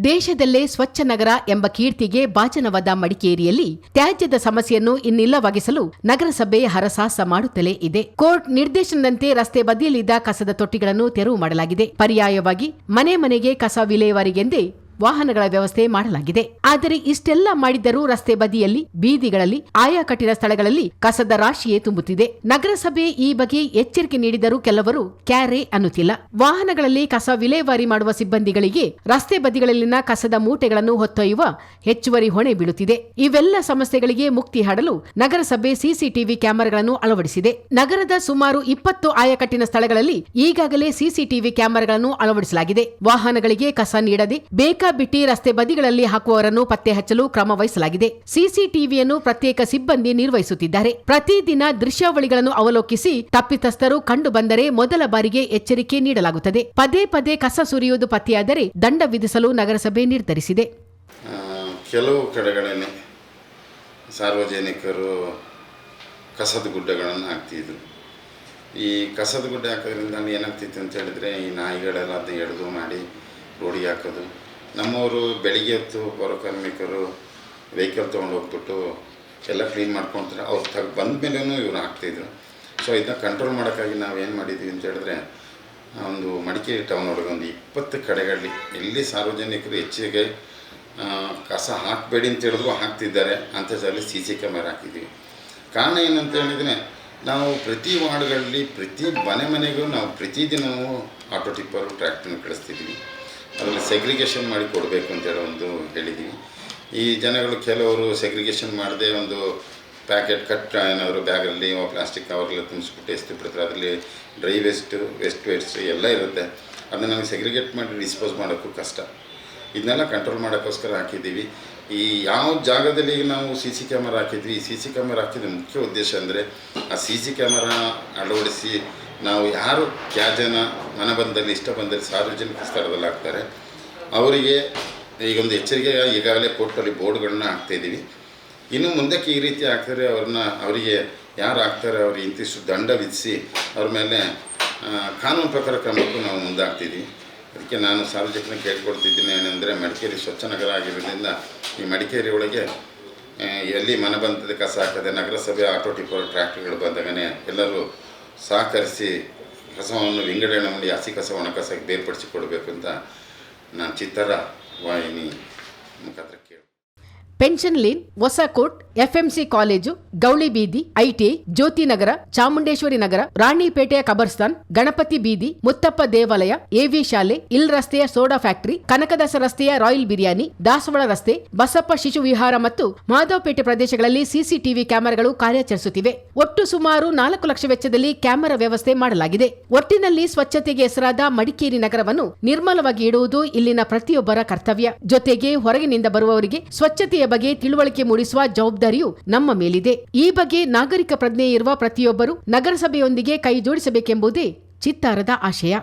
ದೇಶದಲ್ಲೇ ಸ್ವಚ್ಛ ನಗರ ಎಂಬ ಕೀರ್ತಿಗೆ ಭಾಜನವಾದ ಮಡಿಕೇರಿಯಲ್ಲಿ ತ್ಯಾಜ್ಯದ ಸಮಸ್ಯೆಯನ್ನು ಇನ್ನಿಲ್ಲವಾಗಿಸಲು ನಗರಸಭೆ ಹರಸಾಹಸ ಮಾಡುತ್ತಲೇ ಇದೆ. ಕೋರ್ಟ್ ನಿರ್ದೇಶನದಂತೆ ರಸ್ತೆ ಬದಿಯಲ್ಲಿದ್ದ ಕಸದ ತೊಟ್ಟಿಗಳನ್ನು ತೆರವು ಮಾಡಲಾಗಿದೆ. ಪರ್ಯಾಯವಾಗಿ ಮನೆ ಮನೆಗೆ ಕಸ ವಿಲೇವಾರಿಗೆಂದೇ ವಾಹನಗಳ ವ್ಯವಸ್ಥೆ ಮಾಡಲಾಗಿದೆ. ಆದರೆ ಇಷ್ಟೆಲ್ಲ ಮಾಡಿದ್ದರೂ ರಸ್ತೆ ಬದಿಯಲ್ಲಿ, ಬೀದಿಗಳಲ್ಲಿ, ಆಯಾ ಕಟ್ಟಿದ ಸ್ಥಳಗಳಲ್ಲಿ ಕಸದ ರಾಶಿಯೇ ತುಂಬುತ್ತಿದೆ. ನಗರಸಭೆ ಈ ಬಗ್ಗೆ ಎಚ್ಚರಿಕೆ ನೀಡಿದರೂ ಕೆಲವರು ಕ್ಯಾರೆ ಅನ್ನುತ್ತಿಲ್ಲ. ವಾಹನಗಳಲ್ಲಿ ಕಸ ವಿಲೇವಾರಿ ಮಾಡುವ ಸಿಬ್ಬಂದಿಗಳಿಗೆ ರಸ್ತೆ ಬದಿಗಳಲ್ಲಿನ ಕಸದ ಮೂಟೆಗಳನ್ನು ಹೊತ್ತೊಯ್ಯುವ ಹೆಚ್ಚುವರಿ ಹೊಣೆ ಬೀಳುತ್ತಿದೆ. ಇವೆಲ್ಲ ಸಮಸ್ಯೆಗಳಿಗೆ ಮುಕ್ತಿ ಹಾಡಲು ನಗರಸಭೆ ಸಿಸಿಟಿವಿ ಕ್ಯಾಮೆರಾಗಳನ್ನು ಅಳವಡಿಸಿದೆ. ನಗರದ ಸುಮಾರು 20 ಆಯಕಟ್ಟಿನ ಸ್ಥಳಗಳಲ್ಲಿ ಈಗಾಗಲೇ ಸಿಸಿಟಿವಿ ಕ್ಯಾಮೆರಾಗಳನ್ನು ಅಳವಡಿಸಲಾಗಿದೆ. ವಾಹನಗಳಿಗೆ ಕಸ ನೀಡದೆ ಬೇಕಾಬಿಟ್ಟಿ ರಸ್ತೆ ಬದಿಗಳಲ್ಲಿ ಹಾಕುವವರನ್ನು ಪತ್ತೆ ಹಚ್ಚಲು ಕ್ರಮ ವಹಿಸಲಾಗಿದೆ. ಸಿಸಿಟಿವಿಯನ್ನು ಪ್ರತ್ಯೇಕ ಸಿಬ್ಬಂದಿ ನಿರ್ವಹಿಸುತ್ತಿದ್ದಾರೆ. ಪ್ರತಿದಿನ ದೃಶ್ಯಾವಳಿಗಳನ್ನು ಅವಲೋಕಿಸಿ ತಪ್ಪಿತಸ್ಥರು ಕಂಡು ಬಂದರೆ ಮೊದಲ ಬಾರಿಗೆ ಎಚ್ಚರಿಕೆ ನೀಡಲಾಗುತ್ತದೆ. ಪದೇ ಪದೇ ಕಸ ಸುರಿಯುವುದು ಪತ್ತೆಯಾದರೆ ದಂಡ ವಿಧಿಸಲು ನಗರಸಭೆ ನಿರ್ಧರಿಸಿದೆ. ಕೆಲವು ಕಡೆಗಳಲ್ಲಿ ಸಾರ್ವಜನಿಕರು ಕಸದ ಗುಡ್ಡಗಳನ್ನು ಹಾಕ್ತಿದ್ರು. ಈ ಕಸದ ಗುಡ್ಡೆ ಹಾಕೋದ್ರಿಂದ ಏನಾಗ್ತಿತ್ತು ಅಂತ ಹೇಳಿದ್ರೆ, ಈ ನಾಯಿಗಳೆಲ್ಲ ಅದನ್ನ ಎಳೆದು ಮಾಡಿ ರೋಡಿಗೆ ಹಾಕೋದು. ನಮ್ಮವರು ಬೆಳಿಗ್ಗೆ ಹೊತ್ತು ಪೌರಕಾರ್ಮಿಕರು ವೆಹಿಕಲ್ ತೊಗೊಂಡು ಹೋಗ್ಬಿಟ್ಟು ಎಲ್ಲ ಕ್ಲೀನ್ ಮಾಡ್ಕೊತಾರೆ. ಅವ್ರು ಬಂದ ಮೇಲೂ ಇವ್ರು ಹಾಕ್ತಿದ್ರು. ಸೊ ಇದನ್ನ ಕಂಟ್ರೋಲ್ ಮಾಡೋಕ್ಕಾಗಿ ನಾವೇನು ಮಾಡಿದ್ವಿ ಅಂತ ಹೇಳಿದ್ರೆ, ಒಂದು ಮಡಿಕೇರಿ ಟೌನ್ ಒಳಗೆ ಒಂದು 20 ಕಡೆಗಳಲ್ಲಿ ಎಲ್ಲಿ ಸಾರ್ವಜನಿಕರು ಹೆಚ್ಚಿಗೆ ಕಸ ಹಾಕಬೇಡಿ ಅಂತ ಹೇಳಿದ್ರು ಹಾಕ್ತಿದ್ದಾರೆ ಅಂಥದ್ರಲ್ಲಿ CC ಕ್ಯಾಮೆರಾ ಹಾಕಿದ್ದೀವಿ. ಕಾರಣ ಏನಂತ ಹೇಳಿದರೆ, ನಾವು ಪ್ರತಿ ವಾರ್ಡ್ಗಳಲ್ಲಿ ಪ್ರತಿ ಮನೆಗೂ ನಾವು ಪ್ರತಿದಿನವೂ ಆಟೋ ಟಿಪ್ಪರು ಟ್ರ್ಯಾಕ್ಟರ್ನ ಕಳಿಸ್ತಿದ್ವಿ. ಅದರಲ್ಲಿ ಸೆಗ್ರಿಗೇಷನ್ ಮಾಡಿ ಕೊಡಬೇಕು ಅಂತೇಳಿ ಒಂದು ಹೇಳಿದ್ದೀವಿ. ಈ ಜನಗಳು ಕೆಲವರು ಸೆಗ್ರಿಗೇಷನ್ ಮಾಡದೆ ಒಂದು ಪ್ಯಾಕೆಟ್ ಕಟ್ ಏನಾದರೂ ಬ್ಯಾಗಲ್ಲಿ ಪ್ಲಾಸ್ಟಿಕ್ ಕವರ್ಲೆಲ್ಲ ತುಂಬಿಸ್ಬಿಟ್ಟು ಎಷ್ಟು ಬಿಡ್ತಾರೆ. ಅದರಲ್ಲಿ ಡ್ರೈ ವೇಸ್ಟ್ ಎಲ್ಲ ಇರುತ್ತೆ. ಅದನ್ನು ನಾವು ಸೆಗ್ರಿಗೇಟ್ ಮಾಡಿ ಡಿಸ್ಪೋಸ್ ಮಾಡೋಕ್ಕೂ ಕಷ್ಟ. ಇದನ್ನೆಲ್ಲ ಕಂಟ್ರೋಲ್ ಮಾಡೋಕ್ಕೋಸ್ಕರ ಹಾಕಿದ್ದೀವಿ. ಈ ಯಾವ ಜಾಗದಲ್ಲಿ ನಾವು CC ಕ್ಯಾಮೆರಾ ಹಾಕಿದ್ವಿ, ಈ CC ಕ್ಯಾಮೆರಾ ಹಾಕಿದ ಮುಖ್ಯ ಉದ್ದೇಶ ಅಂದರೆ, ಆ CC ಕ್ಯಾಮೆರಾ ಅಳವಡಿಸಿ ನಾವು ಯಾರು ತ್ಯಾಜ್ಯನ ಮನಬಂದಲ್ಲಿ ಇಷ್ಟ ಬಂದಲ್ಲಿ ಸಾರ್ವಜನಿಕ ಸ್ಥಳದಲ್ಲಿ ಹಾಕ್ತಾರೆ ಅವರಿಗೆ ಈಗೊಂದು ಎಚ್ಚರಿಕೆ ಈಗಾಗಲೇ ಕೋರ್ಟಲ್ಲಿ ಬೋರ್ಡ್ಗಳನ್ನ ಹಾಕ್ತಾಯಿದ್ದೀವಿ. ಇನ್ನು ಮುಂದಕ್ಕೆ ಈ ರೀತಿ ಹಾಕ್ತಾರೆ ಅವರಿಗೆ ಯಾರು ಹಾಕ್ತಾರೆ ಅವ್ರಿಗೆ ಇಂತಿಷ್ಟು ದಂಡ ವಿಧಿಸಿ ಅವ್ರ ಮೇಲೆ ಕಾನೂನು ಪ್ರಕಾರ ಕ್ರಮಕ್ಕೂ ನಾವು ಮುಂದಾಗ್ತಿದ್ದೀವಿ. ಅದಕ್ಕೆ ನಾನು ಸಾರ್ವಜನಿಕರಿಗೆ ಕೇಳ್ಕೊಡ್ತಿದ್ದೀನಿ ಏನೆಂದರೆ, ಮಡಿಕೇರಿ ಸ್ವಚ್ಛ ನಗರ ಆಗಿರೋದ್ರಿಂದ ಈ ಮಡಿಕೇರಿ ಒಳಗೆ ಎಲ್ಲಿ ಮನ ಬಂದದ ಕಸ ಹಾಕದೆ ನಗರಸಭೆ ಆಟೋ ಟಿಪ್ಪರ್ ಟ್ರ್ಯಾಕ್ಟರ್ಗಳು ಬಂದಾಗನೇ ಎಲ್ಲರೂ ಸಹಕರಿಸಿ ಕಸವನ್ನು ವಿಂಗಡಣೆ ಮಾಡಿ ಹಸಿ ಕಸ ಒಣ ಕಸಕ್ಕೆ ಬೇರ್ಪಡಿಸಿ ಕೊಡಬೇಕು ಅಂತ ನಾನು ಚಿತ್ತರ ವಾಹಿನಿ ಮುಖಾಂತರ ಕೇಳಿ. ಪೆನ್ಷನ್ ಲೇನ್, ಹೊಸಕೋಟ್, FMC ಕಾಲೇಜು, ಗೌಳಿ ಬೀದಿ, ITI, ಜ್ಯೋತಿ ನಗರ, ಚಾಮುಂಡೇಶ್ವರಿ ನಗರ, ರಾಣಿಪೇಟೆಯ ಕಬರ್ಸ್ತಾನ್, ಗಣಪತಿ ಬೀದಿ, ಮುತ್ತಪ್ಪ ದೇವಾಲಯ, AV ಶಾಲೆ, ಇಲ್ ರಸ್ತೆಯ ಸೋಡಾ ಫ್ಯಾಕ್ಟರಿ, ಕನಕದಾಸ ರಸ್ತೆಯ ರಾಯಲ್ ಬಿರಿಯಾನಿ, ದಾಸವಾಳ ರಸ್ತೆ, ಬಸಪ್ಪ ಶಿಶು ವಿಹಾರ ಮತ್ತು ಮಾಧವಪೇಟೆ ಪ್ರದೇಶಗಳಲ್ಲಿ CCTV ಕ್ಯಾಮೆರಾಗಳು ಕಾರ್ಯಾಚರಿಸುತ್ತಿವೆ. ಒಟ್ಟು ಸುಮಾರು 4 ಲಕ್ಷ ವೆಚ್ಚದಲ್ಲಿ ಕ್ಯಾಮೆರಾ ವ್ಯವಸ್ಥೆ ಮಾಡಲಾಗಿದೆ. ಒಟ್ಟಿನಲ್ಲಿ ಸ್ವಚ್ಛತೆಗೆ ಹೆಸರಾದ ಮಡಿಕೇರಿ ನಗರವನ್ನು ನಿರ್ಮಲವಾಗಿ ಇಡುವುದು ಇಲ್ಲಿನ ಪ್ರತಿಯೊಬ್ಬರ ಕರ್ತವ್ಯ. ಜೊತೆಗೆ ಹೊರಗಿನಿಂದ ಬರುವವರಿಗೆ ಸ್ವಚ್ಛತೆಯ ಬಗ್ಗೆ ತಿಳುವಳಿಕೆ ಮೂಡಿಸುವ ಜವಾಬ್ದಾರಿಯು ನಮ್ಮ ಮೇಲಿದೆ. ಈ ಬಗ್ಗೆ ನಾಗರಿಕ ಪ್ರಜ್ಞೆ ಇರುವ ಪ್ರತಿಯೊಬ್ಬರು ನಗರಸಭೆಯೊಂದಿಗೆ ಕೈ ಜೋಡಿಸಬೇಕೆಂಬುದೇ ಚಿತ್ತಾರದ ಆಶಯ.